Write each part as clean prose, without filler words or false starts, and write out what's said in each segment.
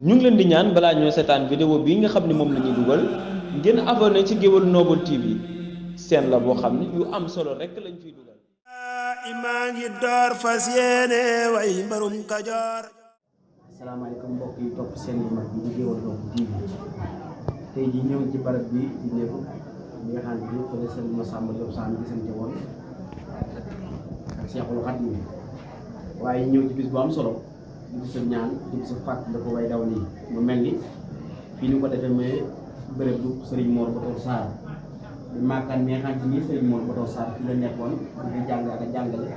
ñu ngi leen di ñaan balaa ñoo seetaan vidéo bii nga xam ne moom la ñuy dugal ngeen abonné ci Gueweul Noble TV seen la boo xam ne yu am solo rek lañ fiy dugal. maa ngi door fas yéene way mbarum Kajoor. asalaamaaleykum mbokk yi topp seen yu mag bi di Gueweul Noble TV tey jii ñëw ci barab bi di Lébu bi nga xam ne fële Serigne Massamba Diop Sam gisante woon ak Cheikhul Khadim waaye ñëw ci bis bu am solo di bisu ñaan di bisu fàtt da ko way daw nii mu mel ni fii ni ko defee mooy bërëb bu Serigne Mor Botor Sarr di maakaan mi nga xam ne nii Serigne Mor Botor Sarr fi la nekkoon di jàng ak a jàngale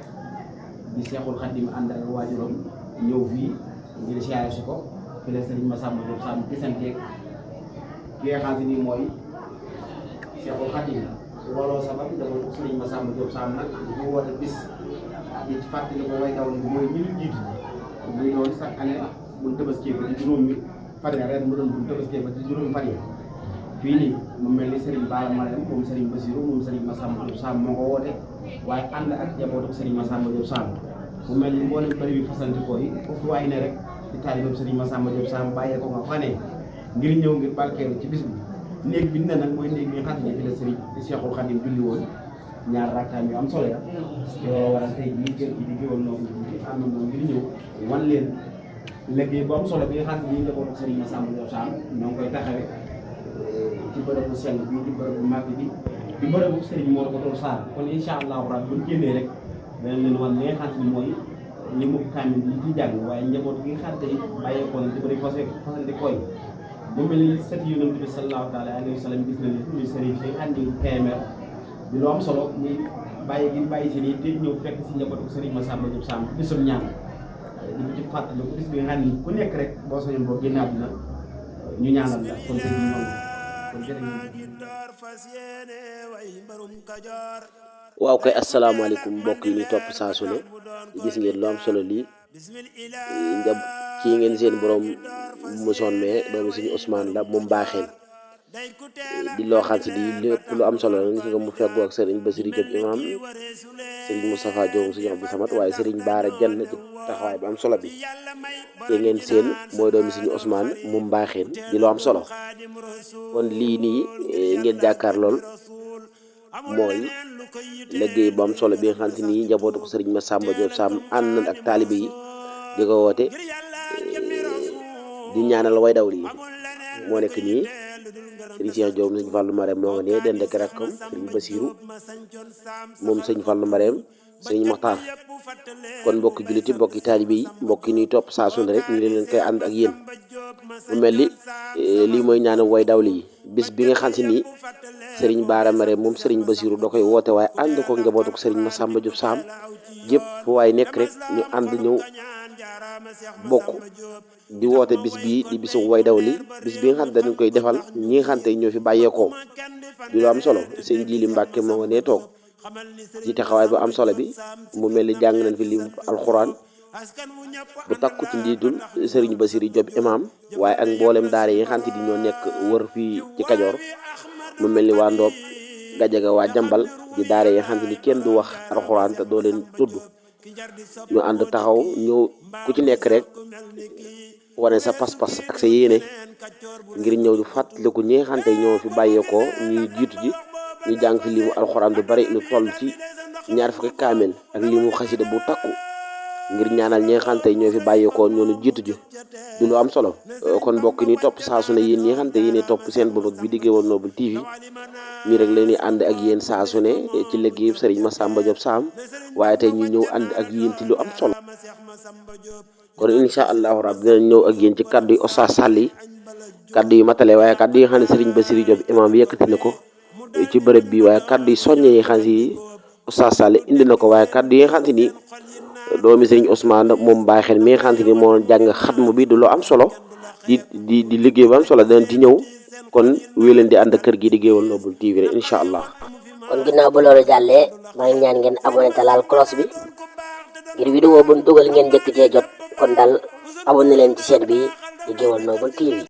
di Cheikhul Khadim ànd ak waajuram ñëw fii ngir siyaare si ko fi la Serigne Massamba Diop Sam gisanteeg ki nga xam ne nii mooy Cheikhul Khadim looloo sabab dafa Serigne Massamba Diop Sam nag di woote bis di fàttali ko way daw ni mooy ñi ñu jiitu muy doon chaque année buñ tëbaskee ba ci juróomi fan ya ren mu doon buñ tëbaskee ba ci juróomi fan ya fii nii mu mel ni Serigne Bara Marème moom Serigne Bassirou moom Serigne Massamba Diop Sam moo ko woote waaye ànd ak njabootu Serigne Massamba Diop Sam mu mel ni mboolem bëri bi fasantikoo yi foofu waay ne rek di taalibe Serigne Massamba Diop Sam bàyyee ko nga fanee ngir ñëw ngir barkeelu ci bis bi néeg bi ne nag mooy néeg bi nga xam ne fi la Serigne Cheikhul Khadim julli woon ñaar rakkaam yu am solo ya yoo waral tey jii kër gi di Gueweul Noble ci ànd moom ngir ñëw wan leen liggéey bu am solo bi nga xam ne ñi njabootu Serigne Massamba Diop Sam ñoo ngi koy taxawee ci bërëbu sell bii di bërëbu màgg bi di bërëbu Serigne Mor Botor Sarr kon incha allahu rabbi buñ génnee rek danañ leen wan li nga xam ne mooy li mu kaamil yi ci jàng waaye njaboot gi nga xam ne bàyyeekoo na ci bëri fasante koy bu mel ni sët yonent bi sallallahu taala alayhi wa sallam gis na ni muy sëriñ fi andi KMR di lu am solo muy bàyyi gi bàyyi si nii te ñëw fekk si njabootu Serigne Massamba Diop Sam bisum ñaan di ko ci fàttali ko bis bi nga xam ni ku nekk rek boo soñoon boo génn àdduna ñu ñaanal la kon tey jii noonu kon waaw kay asalaamaaleykum mbokk yi ñu topp saa su ne gis ngeen lu am solo lii kii ngeen seen borom mosoon mais doomu suñu Ousmane la moom baaxeen di loo xam si di lépp lu am solo la nga mu feggoo ak Serigne Bassirou Diop imam Serigne Moustapha Diop suñu Abdou Samad waaye Serigne Bara Dieng ci taxawaay bu am solo bi te ngeen seen mooy doomu suñu Ousmane moom baaxeen di lu am solo kon lii nii ngeen jàkkaar lool mooy liggéey bu am solo bi nga xam te ni njabootu ko Serigne Massamba Diop Sam ànd na ak taalibe yi di ko woote di ñaanal way daw lii moo nekk nii Serigne Cheikh Diop Serigne Fallou Marème moo nga nee dend ak rakkam Serigne Bassirou moom Serigne Fallou Marème Serigne Makhtar kon mbokki julliti mbokki taalibe yi mbokki ñuy topp saa su ne rek ñu leen koy ànd ak yéen mu mel ni lii mooy ñaanal way daw lii bis bi nga xam si nii Serigne Bara Marème moom Serigne Bassirou da koy woote waaye ànd ko njabootu ko Serigne Massamba Diop Sam jépp fu waaye nekk rek ñu ànd ñëw bokk di woote bis bii di bisu way daw li bis bi nga xam ne dañu koy defal ñi nga xam ne ñoo fi bàyyeekoo di lu am solo seen Jili Mbàkke moo nga nee toog ci taxawaay bu am solo bi mu mel ni jàng nañ fi li alxuraan bu takku ci ndiitul Serigne Bassirou Diop imam waaye ak mboolem daara yi nga xam ne ñoo nekk wër fii ci Kajoor mu mel ni waa Ndoob Gajaga waa Jambal di daara yi nga xam ne kenn du wax alxuraan te doo leen tudd ñu ànd taxaw ñëw ku ci nekk rek wane sa pas-pas ak sa yéene ngir ñëw di fàttaliku ñi nga xam ne ñoo fi bàyyeekoo ñuy jiitu ji ñu jàng fi limu alxuraan bu bari ñu toll ci ñaar fukki kaamel ak limu xasida bu takku ngir ñaanal ñi nga xam ne ñoo fi bàyyeekoo ñoo ñu jiitu ji di lu am solo kon mbokk ni topp saa su ne yéen ñi nga xam ne yéen topp seen bu mag bi di Gueweul Noble TV nii rek la ñuy ànd ak yéen saa su ne ci liggéey Serigne Massamba Diop Sam waaye tey ñu ñëw ànd ak yéen ci lu am solo kon incha allahu rabbi dinañ ñëw ak yéen ci kaddu yi Oustaz Sall yi kaddu yu matale waaye kaddu yi xam ne Serigne Bassirou Diop imam yëkkati na ko ci bërëb bi waaye kaddu yi soññe yi xam si Oustaz Sall indi na ko waaye kaddu yi nga xam te ni doomi Serigne Ousmane moom baaxeen mi nga xam te ni moo jàng xatmu bi du lu am solo di liggéey bu am solo danañ ci ñëw kon wéy leen di ànd kër gi di Gueweul Noble TV rek incha allah. kon ginnaaw bu loolu jàllee maa ngi ñaan ngeen abonné te laal cloche bi ngir vidéo bu ñu dugal ngeen njëkk cee jot kon daal abonné leen ci chaîne bi di Gueweul Noble TV.